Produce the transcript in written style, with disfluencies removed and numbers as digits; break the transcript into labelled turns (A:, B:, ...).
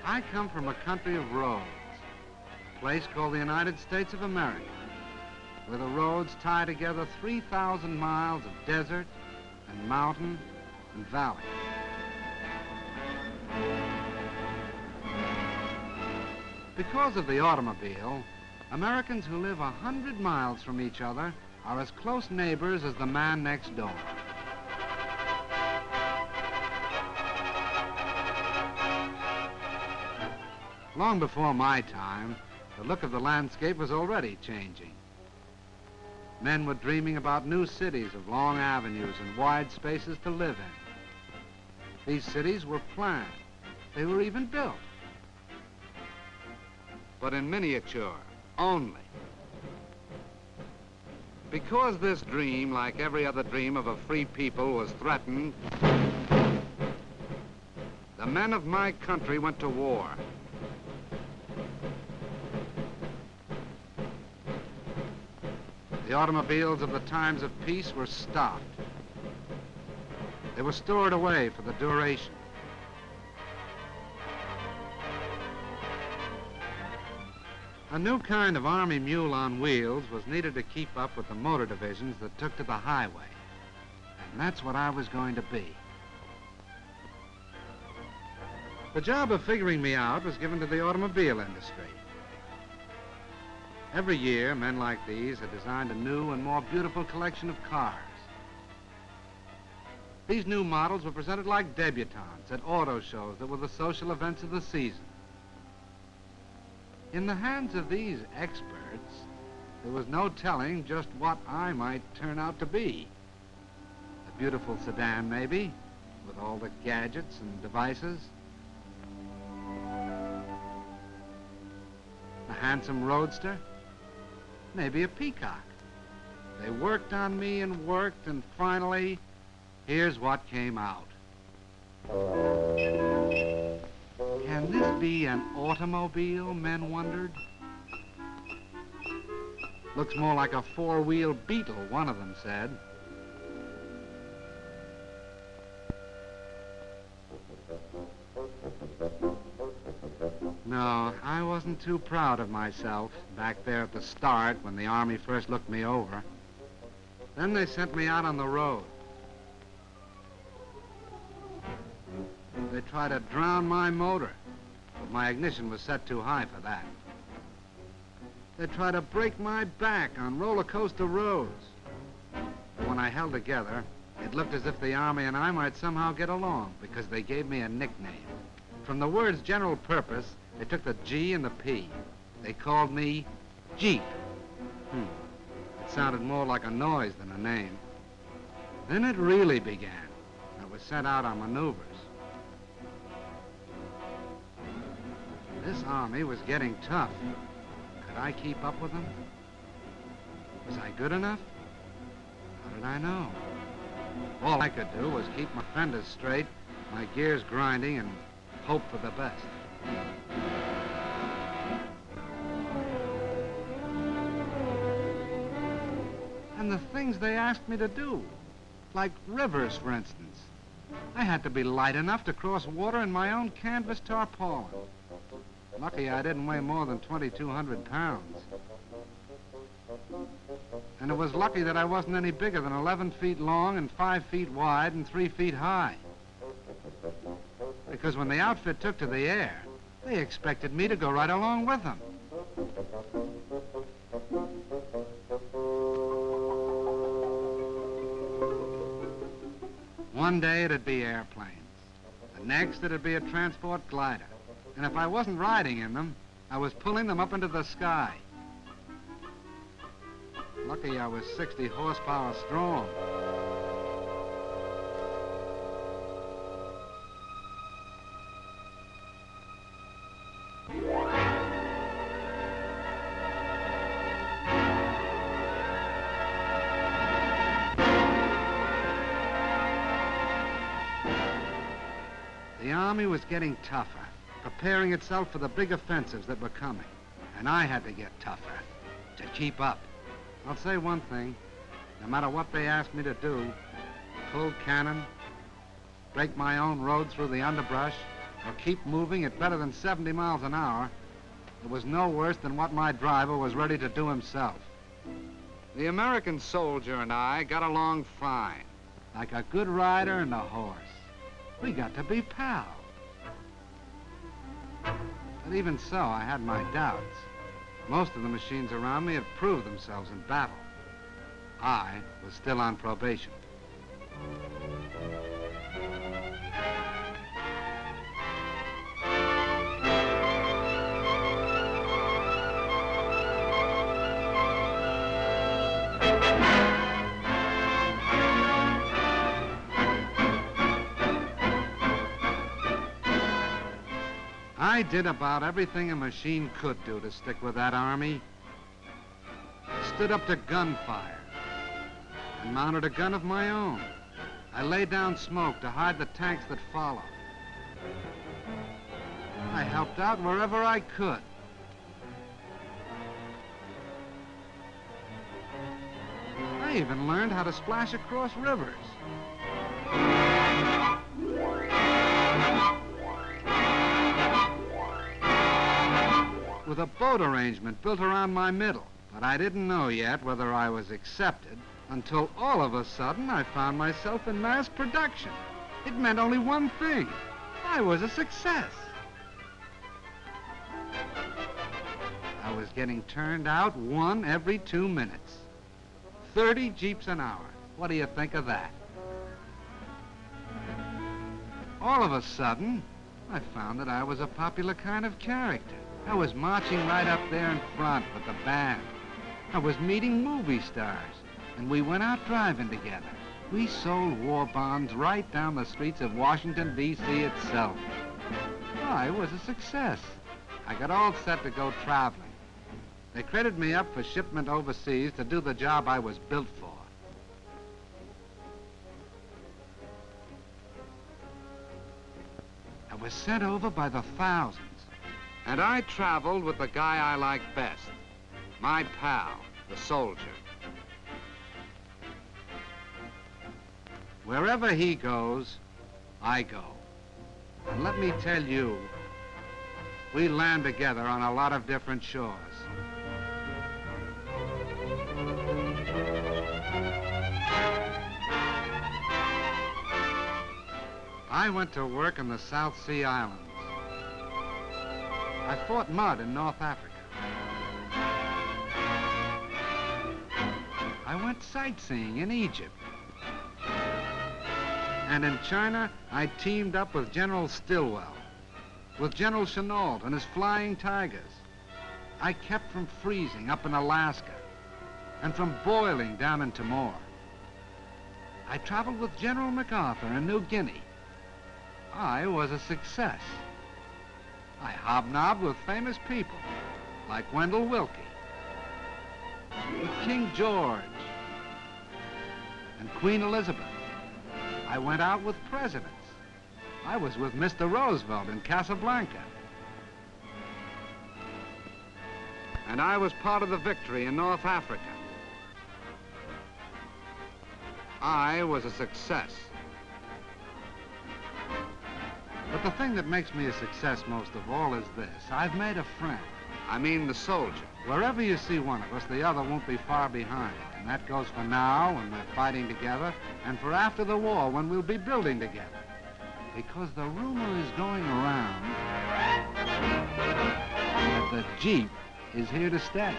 A: I come from a country of roads, a place called the United States of America, where the roads tie together 3,000 miles of desert and mountain and valley. Because of the automobile, Americans who live 100 miles from each other are as close neighbors as the man next door. Long before my time, the look of the landscape was already changing. Men were dreaming about new cities of long avenues and wide spaces to live in. These cities were planned. They were even built. But in miniature, only. Because this dream, like every other dream of a free people, was threatened, the men of my country went to war. The automobiles of the times of peace were stopped. They were stored away for the duration. A new kind of Army mule on wheels was needed to keep up with the motor divisions that took to the highway. And that's what I was going to be. The job of figuring me out was given to the automobile industry. Every year, men like these had designed a new and more beautiful collection of cars. These new models were presented like debutantes at auto shows that were the social events of the season. In the hands of these experts, there was no telling just what I might turn out to be. A beautiful sedan, maybe, with all the gadgets and devices. A handsome roadster. Maybe a peacock. They worked on me and worked, and finally, here's what came out. Can this be an automobile, men wondered? Looks more like a four-wheel Beetle, one of them said. No, I wasn't too proud of myself back there at the start when the Army first looked me over. Then they sent me out on the road. They tried to drown my motor, but my ignition was set too high for that. They tried to break my back on roller coaster roads. But when I held together, it looked as if the Army and I might somehow get along because they gave me a nickname. From the words general purpose, they took the G and the P. They called me Jeep. It sounded more like a noise than a name. Then it really began. I was sent out on maneuvers. This Army was getting tough. Could I keep up with them? Was I good enough? How did I know? All I could do was keep my fenders straight, my gears grinding, and hope for the best. And the things they asked me to do, like rivers, for instance. I had to be light enough to cross water in my own canvas tarpaulin. Lucky I didn't weigh more than 2,200 pounds. And it was lucky that I wasn't any bigger than 11 feet long and 5 feet wide and 3 feet high. Because when the outfit took to the air, they expected me to go right along with them. One day it'd be airplanes. The next it'd be a transport glider. And if I wasn't riding in them, I was pulling them up into the sky. Lucky I was 60 horsepower strong. The Army was getting tougher, preparing itself for the big offensives that were coming. And I had to get tougher to keep up. I'll say one thing, no matter what they asked me to do, pull cannon, break my own road through the underbrush, or keep moving at better than 70 miles an hour, it was no worse than what my driver was ready to do himself. The American soldier and I got along fine, like a good rider and a horse. We got to be pals. But even so, I had my doubts. Most of the machines around me had proved themselves in battle. I was still on probation. I did about everything a machine could do to stick with that army. Stood up to gunfire and mounted a gun of my own. I laid down smoke to hide the tanks that followed. I helped out wherever I could. I even learned how to splash across rivers. With a boat arrangement built around my middle. But I didn't know yet whether I was accepted until all of a sudden I found myself in mass production. It meant only one thing. I was a success. I was getting turned out 1 every 2 minutes. 30 Jeeps an hour. What do you think of that? All of a sudden, I found that I was a popular kind of character. I was marching right up there in front with the band. I was meeting movie stars, and we went out driving together. We sold war bonds right down the streets of Washington, D.C. itself. I was a success. I got all set to go traveling. They credited me up for shipment overseas to do the job I was built for. I was sent over by the thousands. And I traveled with the guy I like best, my pal, the soldier. Wherever he goes, I go. And let me tell you, we land together on a lot of different shores. I went to work in the South Sea Islands. I fought mud in North Africa. I went sightseeing in Egypt. And in China, I teamed up with General Stilwell, with General Chennault and his Flying Tigers. I kept from freezing up in Alaska and from boiling down in Timor. I traveled with General MacArthur in New Guinea. I was a success. I hobnobbed with famous people, like Wendell Willkie, with King George, and Queen Elizabeth. I went out with presidents. I was with Mr. Roosevelt in Casablanca. And I was part of the victory in North Africa. I was a success. But the thing that makes me a success most of all is this. I've made a friend. I mean the soldier. Wherever you see one of us, the other won't be far behind. And that goes for now, when we're fighting together, and for after the war, when we'll be building together. Because the rumor is going around that the Jeep is here to stay.